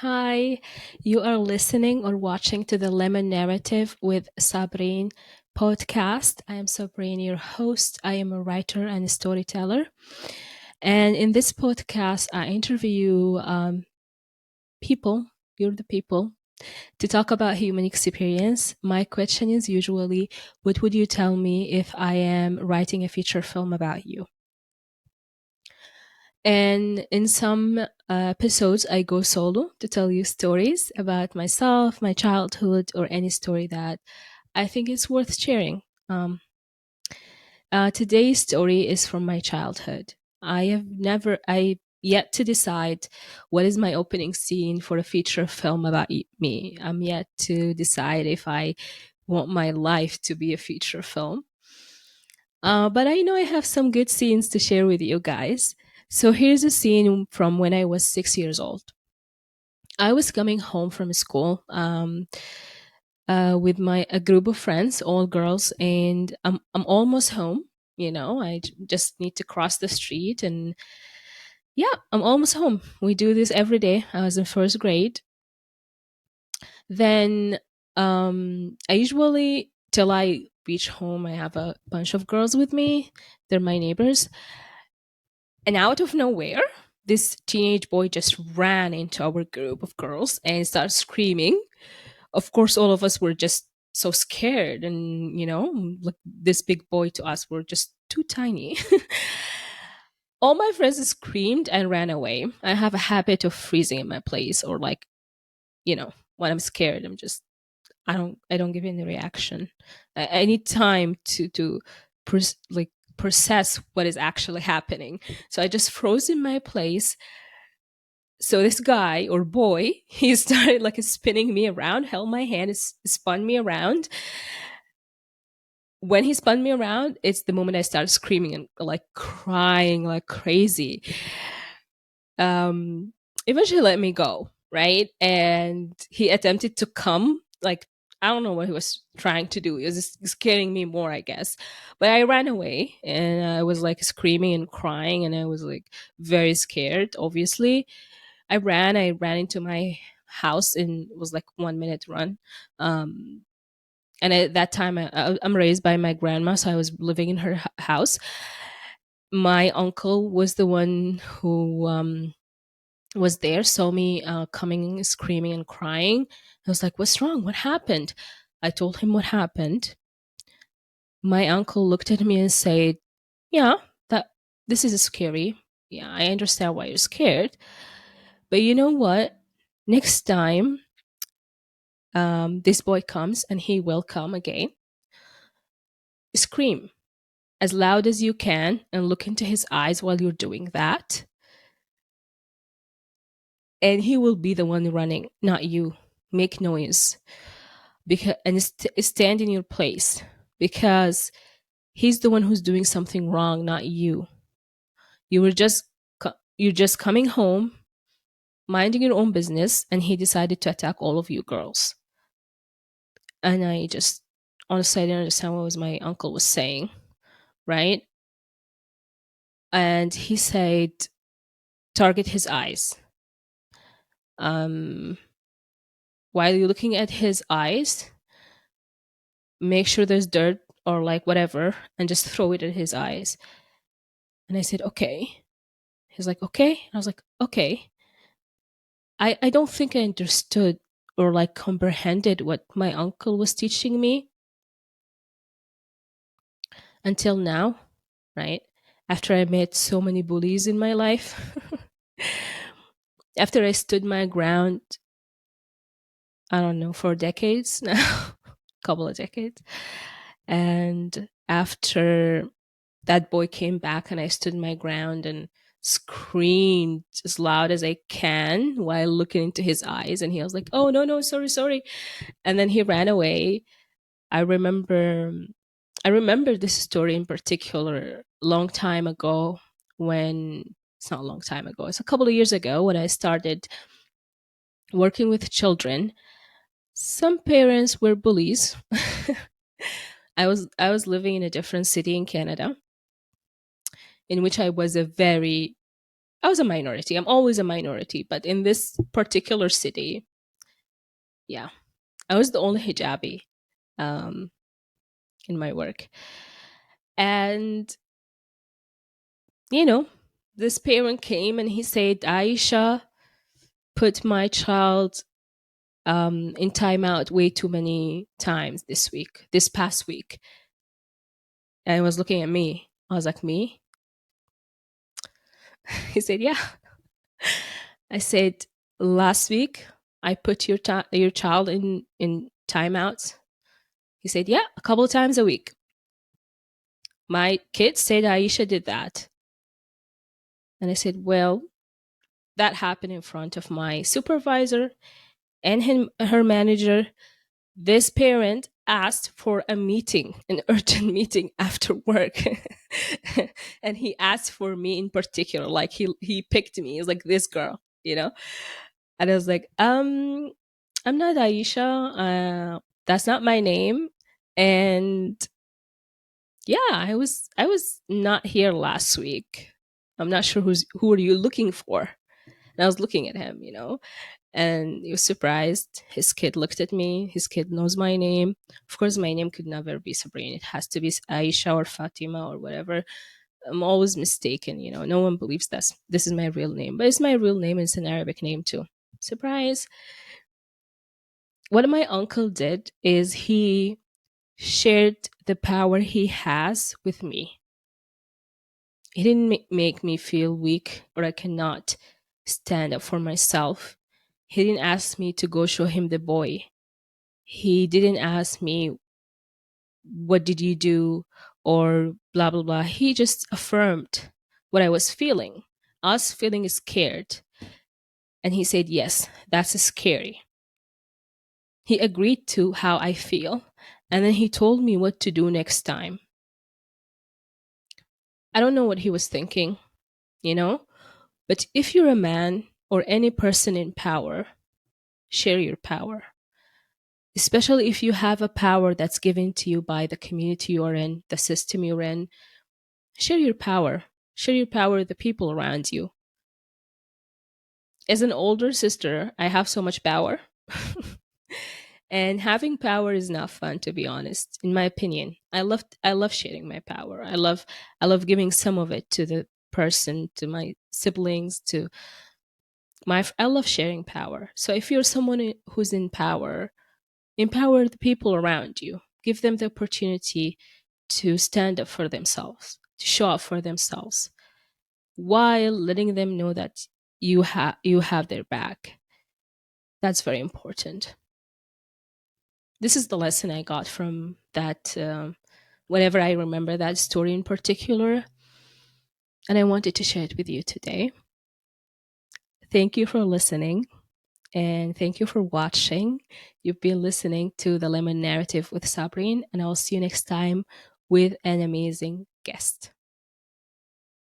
Hi, you are listening or watching to the Lemon Narrative with Sabreen podcast. I am Sabreen, your host. I am a writer and a storyteller. And in this podcast, I interview people, you're the people, to talk about human experience. My question is usually, what would you tell me if I am writing a feature film about you? And in some episodes, I go solo to tell you stories about myself, my childhood, or any story that I think is worth sharing. Today's story is from my childhood. I yet to decide what is my opening scene for a feature film about me. I'm yet to decide if I want my life to be a feature film. But I know I have some good scenes to share with you guys. So here's a scene from when I was 6 years old. I was coming home from school with my a group of friends, all girls, and I'm almost home. Just need to cross the street, and yeah, I'm almost home. We do this every day. I was in first grade. Then I usually till I reach home, I have a bunch of girls with me. They're my neighbors. And out of nowhere, this teenage boy just ran into our group of girls and started screaming. Of course, all of us were just so scared. And, like this big boy to us were just too tiny. All my friends screamed and ran away. I have a habit of freezing in my place or like, when I'm scared, I don't give any reaction. I need time to process what is actually happening. So I just froze in my place. So this guy or boy, he started like spinning me around, held my hand, spun me around. When he spun me around, it's the moment I started screaming and like crying like crazy. um Eventually let me go, right? And he attempted to come, like, I don't know what he was trying to do. He was just scaring me more, I guess. But I ran away and I was like screaming and crying and I was like very scared, obviously. I ran into my house and it was like 1 minute run. And at that time I'm raised by my grandma, so I was living in her house. My uncle was the one who was there, saw me coming, screaming and crying. I was like, "What's wrong? What happened?" I told him what happened. My uncle looked at me and said, "Yeah, that this is scary. Yeah, I understand why you're scared. But you know what? Next time this boy comes, and he will come again, scream as loud as you can and look into his eyes while you're doing that. And he will be the one running, not you. Make noise because and stand in your place because he's the one who's doing something wrong, not you. You're just coming home, minding your own business, and he decided to attack all of you girls." And I just honestly I didn't understand what was my uncle was saying, right? And he said, "Target his eyes. Um, while you're looking at his eyes, make sure there's dirt or like whatever, and just throw it at his eyes." And I said, "Okay." He's like, "Okay." And I was like, "Okay." I don't think I understood or like comprehended what my uncle was teaching me until now, right? After I met so many bullies in my life, after I stood my ground, I don't know, for decades now, couple of decades. And after that boy came back and I stood my ground and screamed as loud as I can while looking into his eyes. And he was like, "Oh, no, no, sorry, sorry." And then he ran away. I remember I remember this story in particular long time ago when it's not a long time ago. It's a couple of years ago when I started working with children. Some parents were bullies. I was living in a different city in Canada in which I was a very I was a minority. I'm always a minority, but in this particular city, yeah, I was the only hijabi um, in my work. And, you know, this parent came and he said, Aisha put my child in timeout way too many times this past week. And he was looking at me. I was like, me? He said, yeah. I said, last week I put your child in timeouts. He said, yeah, a couple of times a week. My kids said Aisha did that. And I said, well, that happened in front of my supervisor and her manager. This parent asked for a meeting, an urgent meeting after work. And he asked for me in particular. Like he picked me. He's like, this girl, you know? And I was like, I'm not Aisha. That's not my name. And yeah, I was not here last week. I'm not sure who are you looking for. And I was looking at him, and he was surprised. His kid looked at me. His kid knows my name. Of course, my name could never be Sabrina. It has to be Aisha or Fatima or whatever. I'm always mistaken. No one believes this is my real name, but it's my real name. It's an Arabic name too. Surprise. What my uncle did is he shared the power he has with me. He didn't make me feel weak or I cannot stand up for myself. He didn't ask me to go show him the boy. He didn't ask me, what did you do? Or blah, blah, blah. He just affirmed what I was feeling. I was feeling scared. And he said, yes, that's scary. He agreed to how I feel. And then he told me what to do next time. I don't know what he was thinking, you know? But if you're a man or any person in power, share your power. Especially if you have a power that's given to you by the community you're in, the system you're in, share your power. Share your power with the people around you. As an older sister, I have so much power. And having power is not fun, to be honest, in my opinion. I love sharing my power. I love giving some of it to the person, to my siblings, to I love sharing power. So if you're someone who's in power, empower the people around you. Give them the opportunity to stand up for themselves, to show up for themselves, while letting them know that you have their back. That's very important. This is the lesson I got from that. Whenever I remember that story in particular, and I wanted to share it with you today. Thank you for listening. And thank you for watching. You've been listening to the Lemon Narrative with Sabreen, and I'll see you next time with an amazing guest.